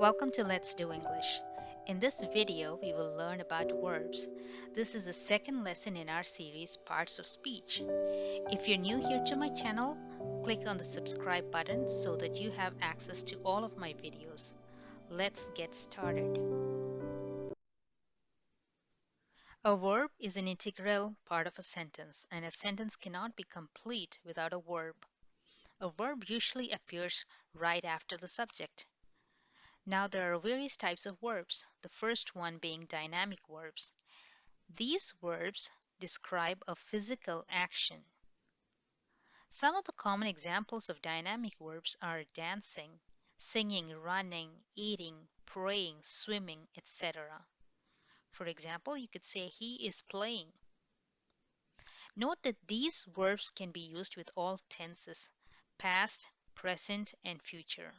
Welcome to Let's Do English. In this video, we will learn about verbs. This is the second lesson in our series, Parts of Speech. If you're new here to my channel, click on the subscribe button so that you have access to all of my videos. Let's get started. A verb is an integral part of a sentence, and a sentence cannot be complete without a verb. A verb usually appears right after the subject. Now, there are various types of verbs, the first one being dynamic verbs. These verbs describe a physical action. Some of the common examples of dynamic verbs are dancing, singing, running, eating, praying, swimming, etc. For example, you could say he is playing. Note that these verbs can be used with all tenses, past, present, and future.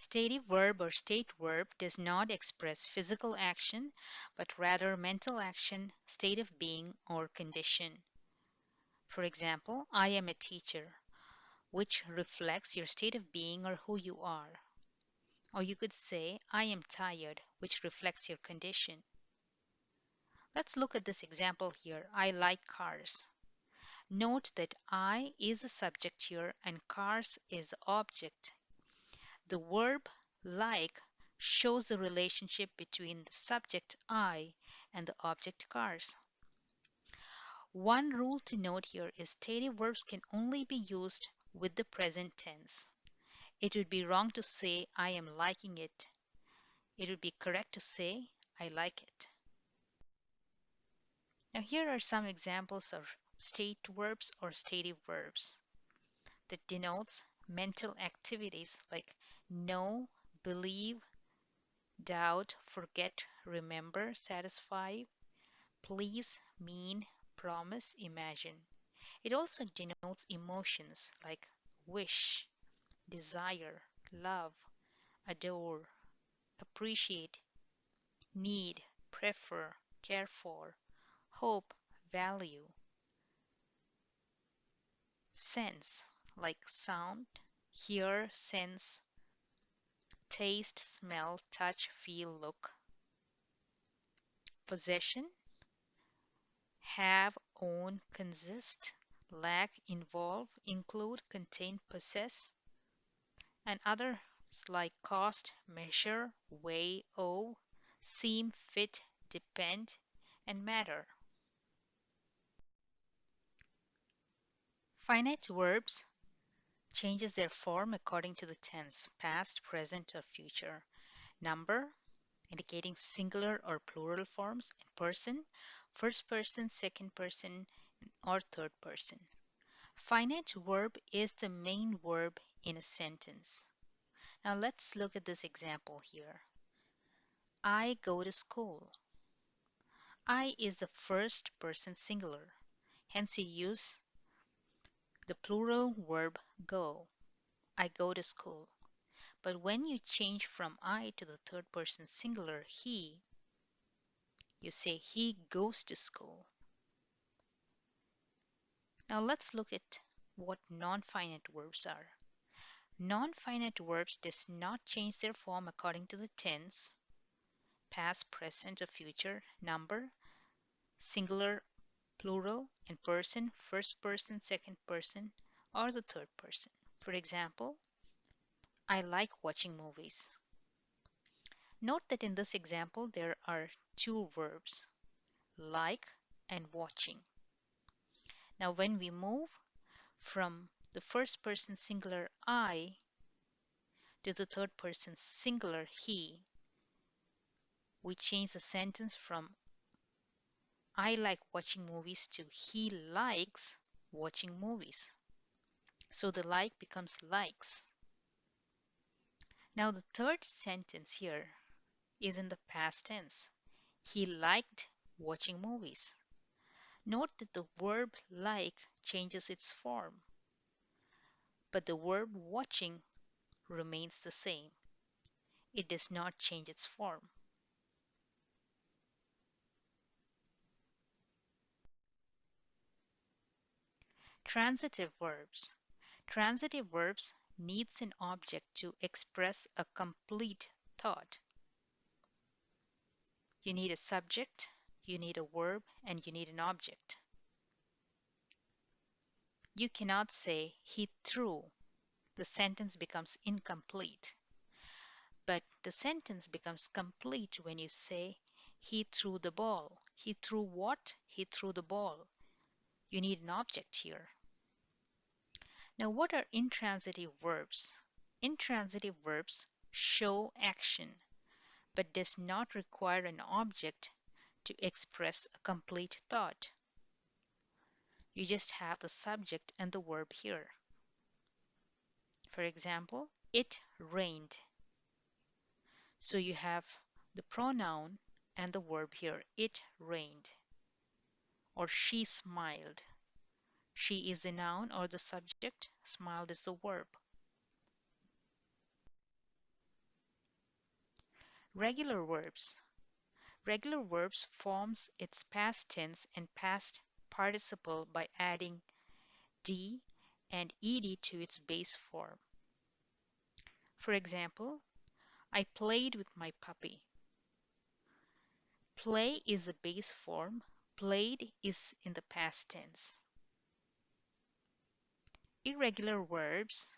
Stative verb or state verb does not express physical action, but rather mental action, state of being, or condition. For example, I am a teacher, which reflects your state of being or who you are. Or you could say, I am tired, which reflects your condition. Let's look at this example here. I like cars. Note that I is the subject here and cars is the object. The verb like shows the relationship between the subject I and the object cars. One rule to note here is stative verbs can only be used with the present tense. It would be wrong to say I am liking it. It would be correct to say I like it. Now here are some examples of state verbs or stative verbs that denotes mental activities like know, believe, doubt, forget, remember, satisfy, please, mean, promise, imagine. It also denotes emotions like wish, desire, love, adore, appreciate, need, prefer, care for, hope, value, sense like sound, hear, sense, taste, smell, touch, feel, look, possession, have, own, consist, lack, involve, include, contain, possess, and others like cost, measure, weigh, owe, seem, fit, depend, and matter. Finite verbs changes their form according to the tense, past, present, or future. Number, indicating singular or plural forms, and person, first person, second person, or third person. Finite verb is the main verb in a sentence. Now let's look at this example here. I go to school. I is the first person singular. Hence you use the plural verb go. I go to school. But when you change from I to the third person singular he, you say he goes to school. Now let's look at what non-finite verbs are. Non-finite verbs does not change their form according to the tense, past, present, or future, number, singular, plural, and person, first person, second person, or the third person. For example, I like watching movies. Note that in this example there are two verbs, like and watching. Now when we move from the first person singular I to the third person singular he, we change the sentence from I like watching movies to he likes watching movies. So the like becomes likes. Now the third sentence here is in the past tense. He liked watching movies. Note that the verb like changes its form, but the verb watching remains the same. It does not change its form. Transitive verbs. Transitive verbs needs an object to express a complete thought. You need a subject, you need a verb, and you need an object. You cannot say he threw. The sentence becomes incomplete. But the sentence becomes complete when you say he threw the ball. He threw what? He threw the ball. You need an object here. Now, what are intransitive verbs? Intransitive verbs show action but does not require an object to express a complete thought. You just have the subject and the verb here. For example, it rained. So you have the pronoun and the verb here. It rained. Or she smiled. She is the noun or the subject. Smiled is the verb. Regular verbs. Regular verbs forms its past tense and past participle by adding d and ed to its base form. For example, I played with my puppy. Play is the base form. Played is in the past tense. Irregular verbs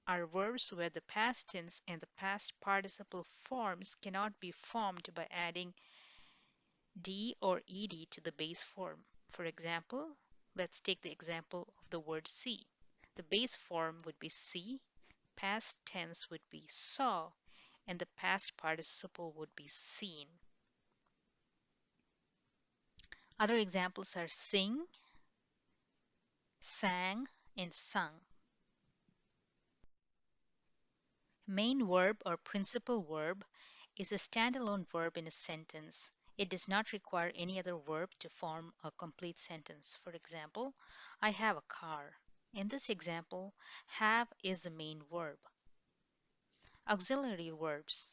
are verbs where the past tense and the past participle forms cannot be formed by adding d or ed to the base form. For example, let's take the example of the word see. The base form would be see, past tense would be saw, and the past participle would be seen. Other examples are sing, sang, and sung. Main verb or principal verb is a standalone verb in a sentence. It does not require any other verb to form a complete sentence. For example, I have a car. In this example, have is the main verb. Auxiliary verbs.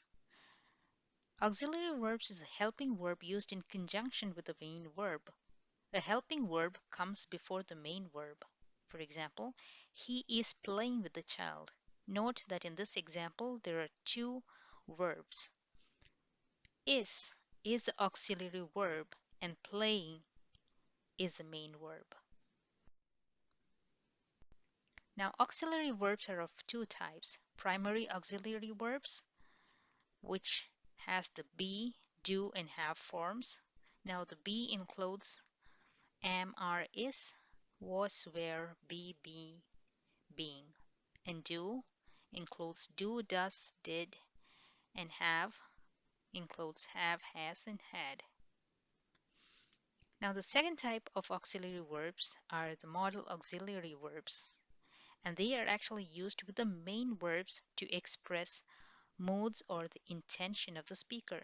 Auxiliary verbs is a helping verb used in conjunction with the main verb. A helping verb comes before the main verb. For example, he is playing with the child. Note that in this example there are two verbs. Is the auxiliary verb and playing is the main verb. Now, auxiliary verbs are of two types. Primary auxiliary verbs, which has the be, do, and have forms. Now, the be includes am, are, is, was, were, be, being. And do includes do, does, did, and have includes have, has, and had. Now, the second type of auxiliary verbs are the modal auxiliary verbs, and they are actually used with the main verbs to express moods or the intention of the speaker.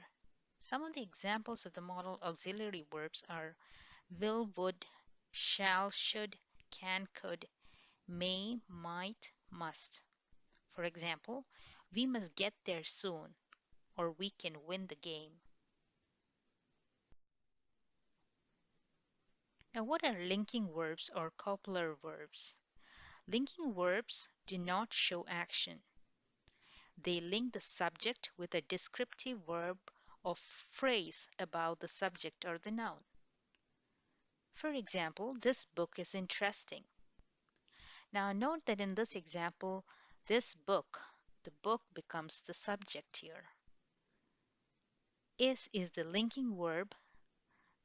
Some of the examples of the modal auxiliary verbs are will, would, shall, should, can, could, may, might, must. For example, we must get there soon, or we can win the game. Now, what are linking verbs or copular verbs? Linking verbs do not show action. They link the subject with a descriptive verb or phrase about the subject or the noun. For example, this book is interesting. Now note that in this example, this book, the book becomes the subject here. Is the linking verb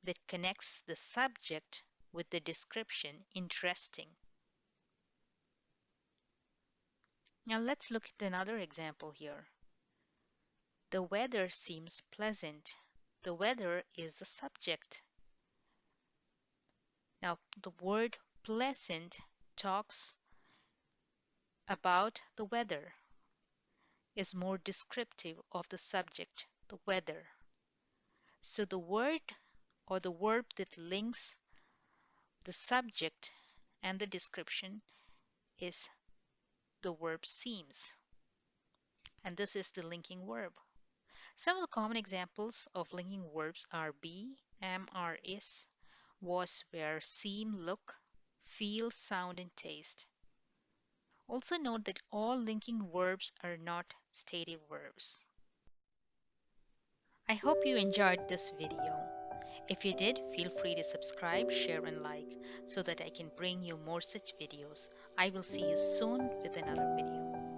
that connects the subject with the description interesting. Now let's look at another example here. The weather seems pleasant. The weather is the subject. Now the word pleasant talks about the weather, is more descriptive of the subject, the weather. So the word or the verb that links the subject and the description is the verb seems. And this is the linking verb. Some of the common examples of linking verbs are be, am, are, is, was, were, seem, look, feel, sound, and taste. Also note that all linking verbs are not stative verbs. I hope you enjoyed this video. If you did, feel free to subscribe, share, and like so that I can bring you more such videos. I will see you soon with another video.